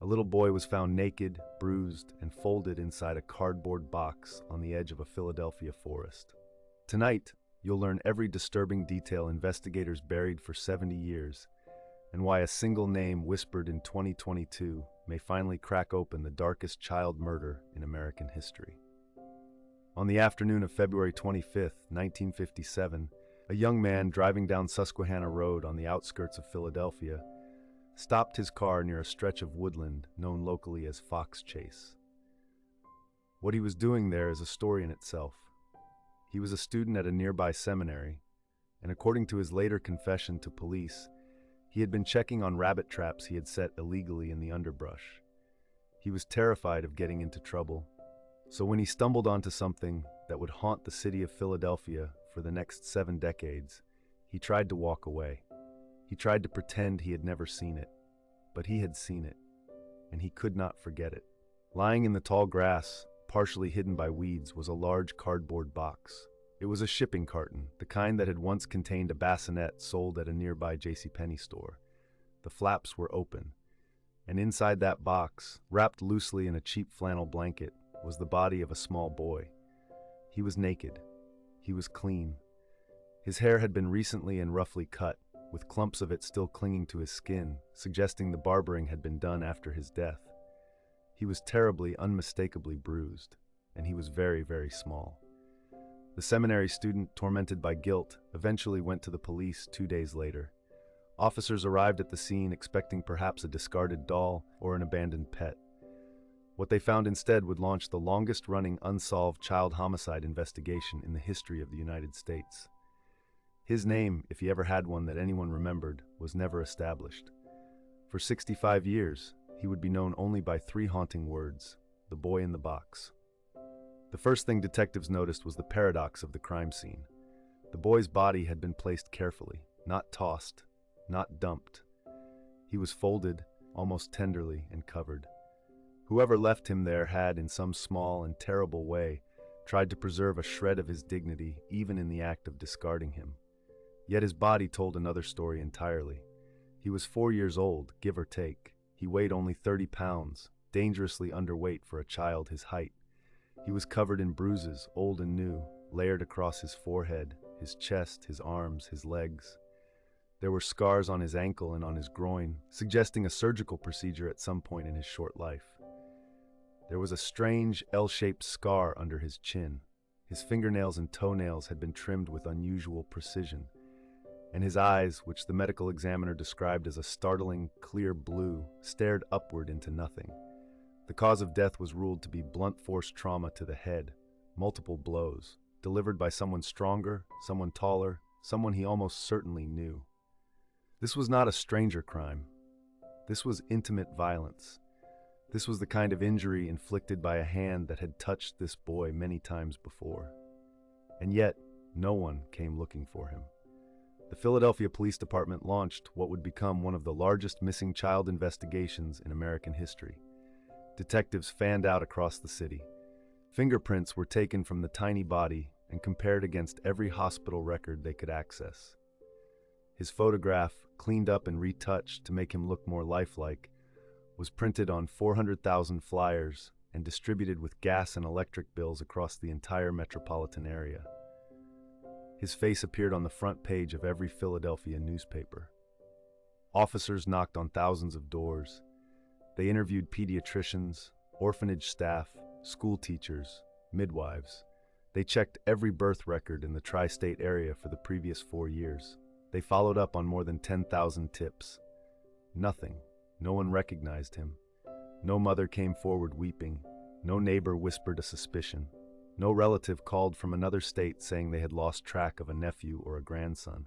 little boy was found naked, bruised, and folded inside a cardboard box on the edge of a Philadelphia forest. Tonight, you'll learn every disturbing detail investigators buried for 70 years, and why a single name whispered in 2022 may finally crack open the darkest child murder in American history. On the afternoon of February 25, 1957, a young man driving down Susquehanna Road on the outskirts of Philadelphia stopped his car near a stretch of woodland known locally as Fox Chase. What he was doing there is a story in itself. He was a student at a nearby seminary, and according to his later confession to police, he had been checking on rabbit traps he had set illegally in the underbrush. He was terrified of getting into trouble, so when he stumbled onto something that would haunt the city of Philadelphia for the next 7 decades, he tried to walk away. He tried to pretend he had never seen it, but he had seen it, and he could not forget it. Lying in the tall grass, partially hidden by weeds, was a large cardboard box. It was a shipping carton, the kind that had once contained a bassinet sold at a nearby JCPenney store. The flaps were open, and inside that box, wrapped loosely in a cheap flannel blanket, was the body of a small boy. He was naked. He was clean. His hair had been recently and roughly cut, with clumps of it still clinging to his skin, suggesting the barbering had been done after his death. He was terribly, unmistakably bruised, and he was very, very small. The seminary student, tormented by guilt, eventually went to the police 2 days later. Officers arrived at the scene expecting perhaps a discarded doll or an abandoned pet. What they found instead would launch the longest-running unsolved child homicide investigation in the history of the United States. His name, if he ever had one that anyone remembered, was never established. For 65 years, he would be known only by 3 haunting words: the boy in the box. The first thing detectives noticed was the paradox of the crime scene. The boy's body had been placed carefully, not tossed, not dumped. He was folded, almost tenderly, and covered. Whoever left him there had, in some small and terrible way, tried to preserve a shred of his dignity even in the act of discarding him. Yet his body told another story entirely. He was 4 years old, give or take. He weighed only 30 pounds, dangerously underweight for a child his height. He was covered in bruises, old and new, layered across his forehead, his chest, his arms, his legs. There were scars on his ankle and on his groin, suggesting a surgical procedure at some point in his short life. There was a strange, L-shaped scar under his chin. His fingernails and toenails had been trimmed with unusual precision, and his eyes, which the medical examiner described as a startling, clear blue, stared upward into nothing. The cause of death was ruled to be blunt force trauma to the head, multiple blows, delivered by someone stronger, someone taller, someone he almost certainly knew. This was not a stranger crime. This was intimate violence. This was the kind of injury inflicted by a hand that had touched this boy many times before. And yet, no one came looking for him. The Philadelphia Police Department launched what would become one of the largest missing child investigations in American history. Detectives fanned out across the city. Fingerprints were taken from the tiny body and compared against every hospital record they could access. His photograph, cleaned up and retouched to make him look more lifelike, was printed on 400,000 flyers and distributed with gas and electric bills across the entire metropolitan area. His face appeared on the front page of every Philadelphia newspaper. Officers knocked on thousands of doors. They interviewed pediatricians, orphanage staff, school teachers, midwives. They checked every birth record in the tri-state area for the previous 4 years. They followed up on more than 10,000 tips. Nothing. No one recognized him. No mother came forward weeping. No neighbor whispered a suspicion. No relative called from another state saying they had lost track of a nephew or a grandson.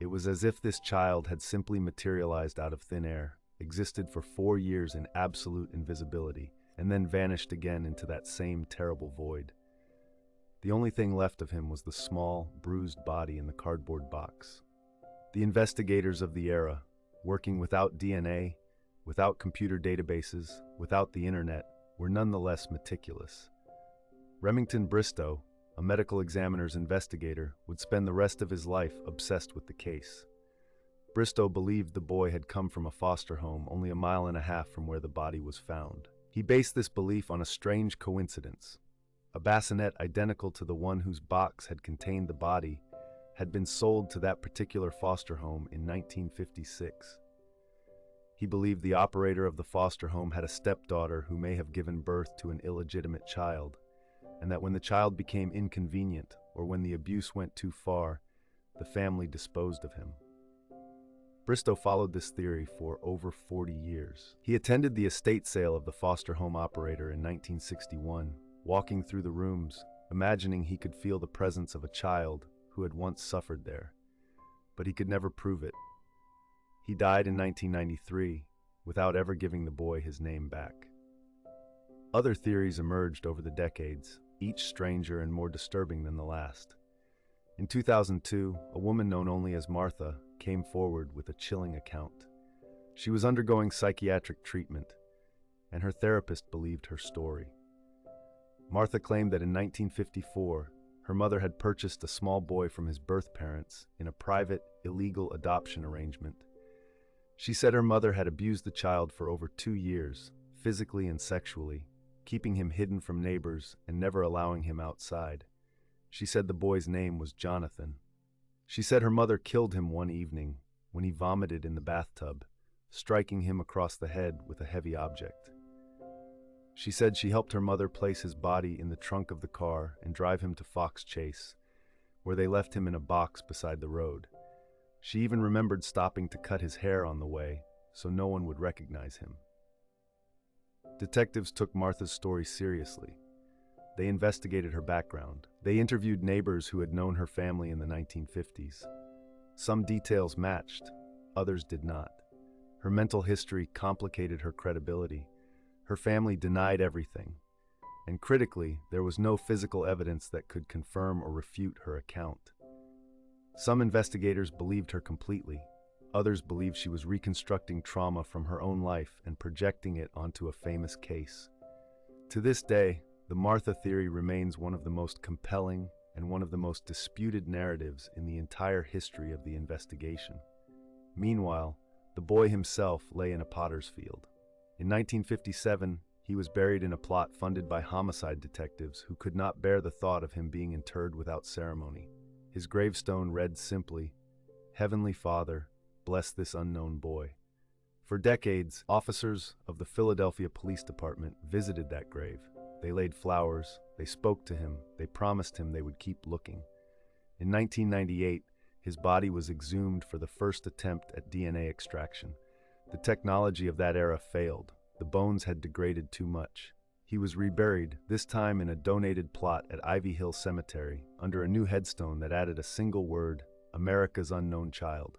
It was as if this child had simply materialized out of thin air, existed for 4 years in absolute invisibility, and then vanished again into that same terrible void. The only thing left of him was the small, bruised body in the cardboard box. The investigators of the era, working without DNA, without computer databases, without the internet, were nonetheless meticulous. Remington Bristow, a medical examiner's investigator, would spend the rest of his life obsessed with the case. Bristow believed the boy had come from a foster home only a mile and a half from where the body was found. He based this belief on a strange coincidence. A bassinet identical to the one whose box had contained the body had been sold to that particular foster home in 1956. He believed the operator of the foster home had a stepdaughter who may have given birth to an illegitimate child, and that when the child became inconvenient or when the abuse went too far, the family disposed of him. Bristow followed this theory for over 40 years. He attended the estate sale of the foster home operator in 1961, walking through the rooms, imagining he could feel the presence of a child who had once suffered there. But he could never prove it. He died in 1993 without ever giving the boy his name back. Other theories emerged over the decades, each stranger and more disturbing than the last. In 2002, a woman known only as Martha came forward with a chilling account. She was undergoing psychiatric treatment, and her therapist believed her story. Martha claimed that in 1954, her mother had purchased a small boy from his birth parents in a private, illegal adoption arrangement. She said her mother had abused the child for over 2 years, physically and sexually, keeping him hidden from neighbors and never allowing him outside. She said the boy's name was Jonathan. She said her mother killed him one evening when he vomited in the bathtub, striking him across the head with a heavy object. She said she helped her mother place his body in the trunk of the car and drive him to Fox Chase, where they left him in a box beside the road. She even remembered stopping to cut his hair on the way so no one would recognize him. Detectives took Martha's story seriously. They investigated her background. They interviewed neighbors who had known her family in the 1950s. Some details matched, others did not. Her mental history complicated her credibility. Her family denied everything, and critically, there was no physical evidence that could confirm or refute her account. Some investigators believed her completely. Others believed she was reconstructing trauma from her own life and projecting it onto a famous case. To this day, the Martha theory remains one of the most compelling and one of the most disputed narratives in the entire history of the investigation. Meanwhile, the boy himself lay in a potter's field. In 1957, he was buried in a plot funded by homicide detectives who could not bear the thought of him being interred without ceremony. His gravestone read simply, "Heavenly Father, bless this unknown boy." For decades, officers of the Philadelphia Police Department visited that grave. They laid flowers, they spoke to him, they promised him they would keep looking. In 1998, his body was exhumed for the first attempt at DNA extraction. The technology of that era failed. The bones had degraded too much. He was reburied, this time in a donated plot at Ivy Hill Cemetery, under a new headstone that added a single word, "America's Unknown Child."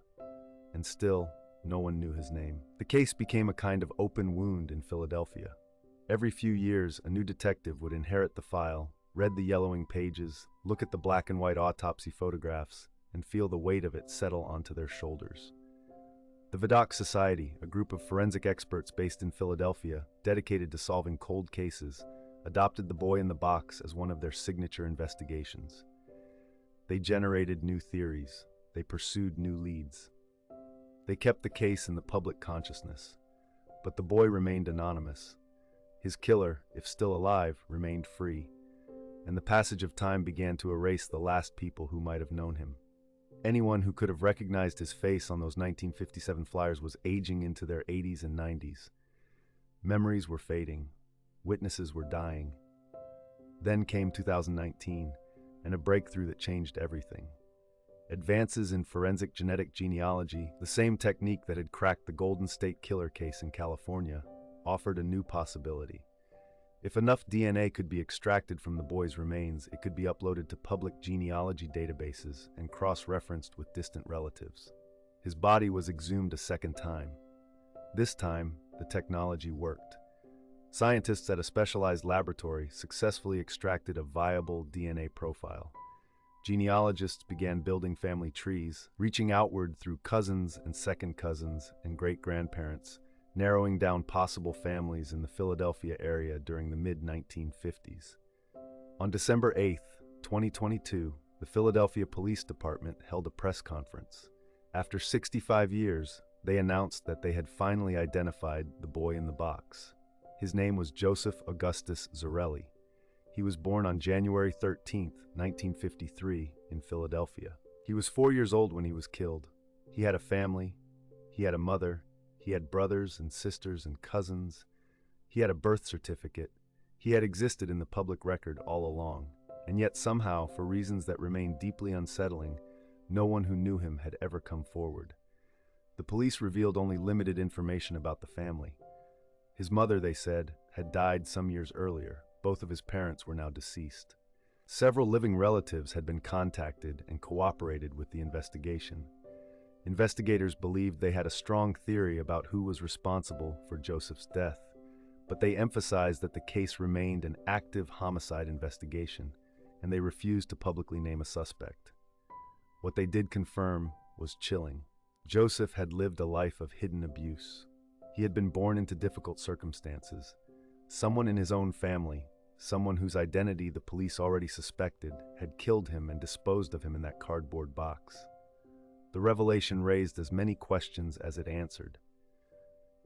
And still, no one knew his name. The case became a kind of open wound in Philadelphia. Every few years, a new detective would inherit the file, read the yellowing pages, look at the black and white autopsy photographs, and feel the weight of it settle onto their shoulders. The Vidocq Society, a group of forensic experts based in Philadelphia, dedicated to solving cold cases, adopted the boy in the box as one of their signature investigations. They generated new theories. They pursued new leads. They kept the case in the public consciousness. But the boy remained anonymous. His killer, if still alive, remained free, and the passage of time began to erase the last people who might have known him. Anyone who could have recognized his face on those 1957 flyers was aging into their 80s and 90s. Memories were fading. Witnesses were dying. Then came 2019, and a breakthrough that changed everything. Advances in forensic genetic genealogy, the same technique that had cracked the Golden State Killer case in California, offered a new possibility. If enough DNA could be extracted from the boy's remains, it could be uploaded to public genealogy databases and cross-referenced with distant relatives. His body was exhumed a second time. This time, the technology worked. Scientists at a specialized laboratory successfully extracted a viable DNA profile. Genealogists began building family trees, reaching outward through cousins and second cousins and great-grandparents, narrowing down possible families in the Philadelphia area during the mid-1950s. On December 8, 2022, the Philadelphia Police Department held a press conference. After 65 years, they announced that they had finally identified the boy in the box. His name was Joseph Augustus Zarelli. He was born on January 13, 1953, in Philadelphia. He was 4 years old when he was killed. He had a family, he had a mother, he had brothers and sisters and cousins. He had a birth certificate. He had existed in the public record all along. And yet somehow, for reasons that remain deeply unsettling, no one who knew him had ever come forward. The police revealed only limited information about the family. His mother, they said, had died some years earlier. Both of his parents were now deceased. Several living relatives had been contacted and cooperated with the investigation. Investigators believed they had a strong theory about who was responsible for Joseph's death, but they emphasized that the case remained an active homicide investigation, and they refused to publicly name a suspect. What they did confirm was chilling. Joseph had lived a life of hidden abuse. He had been born into difficult circumstances. Someone in his own family, someone whose identity the police already suspected, had killed him and disposed of him in that cardboard box. The revelation raised as many questions as it answered.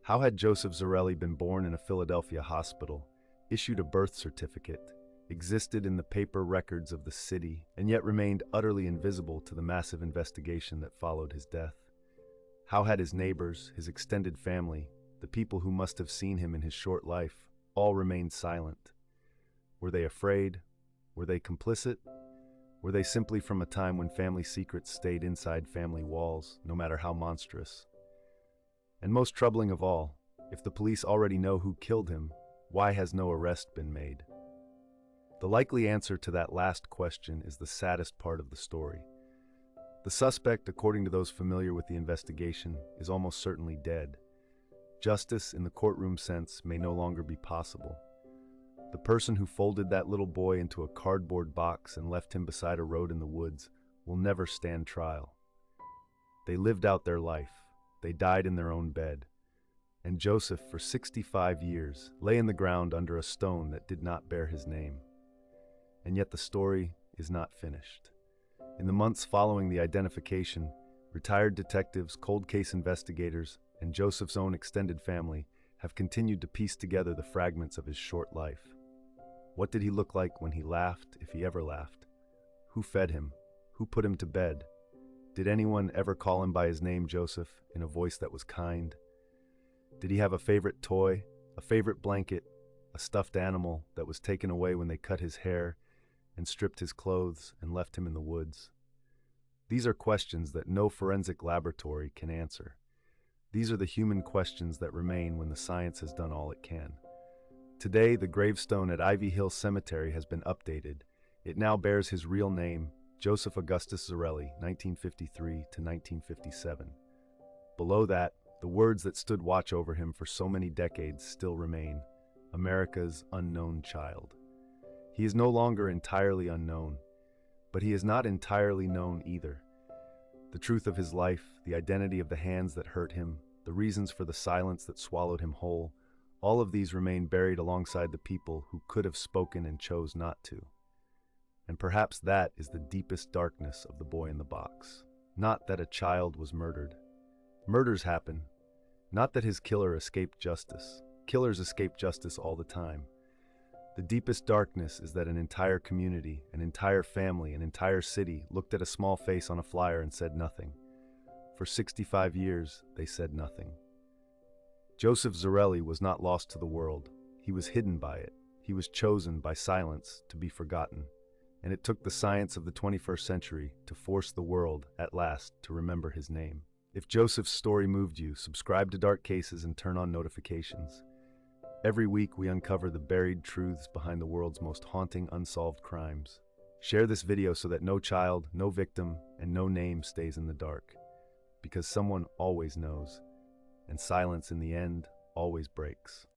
How had Joseph Zarelli been born in a Philadelphia hospital, issued a birth certificate, existed in the paper records of the city, and yet remained utterly invisible to the massive investigation that followed his death? How had his neighbors, his extended family, the people who must have seen him in his short life, all remained silent? Were they afraid? Were they complicit? Were they simply from a time when family secrets stayed inside family walls, no matter how monstrous? And most troubling of all, if the police already know who killed him, why has no arrest been made? The likely answer to that last question is the saddest part of the story. The suspect, according to those familiar with the investigation, is almost certainly dead. Justice in the courtroom sense may no longer be possible. The person who folded that little boy into a cardboard box and left him beside a road in the woods will never stand trial. They lived out their life. They died in their own bed. And Joseph, for 65 years, lay in the ground under a stone that did not bear his name. And yet the story is not finished. In the months following the identification, retired detectives, cold case investigators, and Joseph's own extended family have continued to piece together the fragments of his short life. What did he look like when he laughed, if he ever laughed? Who fed him? Who put him to bed? Did anyone ever call him by his name, Joseph, in a voice that was kind? Did he have a favorite toy, a favorite blanket, a stuffed animal that was taken away when they cut his hair and stripped his clothes and left him in the woods? These are questions that no forensic laboratory can answer. These are the human questions that remain when the science has done all it can. Today, the gravestone at Ivy Hill Cemetery has been updated. It now bears his real name, Joseph Augustus Zarelli, 1953 to 1957. Below that, the words that stood watch over him for so many decades still remain: America's unknown child. He is no longer entirely unknown, but he is not entirely known either. The truth of his life, the identity of the hands that hurt him, the reasons for the silence that swallowed him whole, all of these remain buried alongside the people who could have spoken and chose not to. And perhaps that is the deepest darkness of the boy in the box. Not that a child was murdered. Murders happen. Not that his killer escaped justice. Killers escape justice all the time. The deepest darkness is that an entire community, an entire family, an entire city looked at a small face on a flyer and said nothing. For 65 years, they said nothing. Joseph Zarelli was not lost to the world. He was hidden by it. He was chosen by silence to be forgotten. And it took the science of the 21st century to force the world, at last, to remember his name. If Joseph's story moved you, subscribe to Dark Cases and turn on notifications. Every week, we uncover the buried truths behind the world's most haunting unsolved crimes. Share this video so that no child, no victim, and no name stays in the dark. Because someone always knows, and silence in the end always breaks.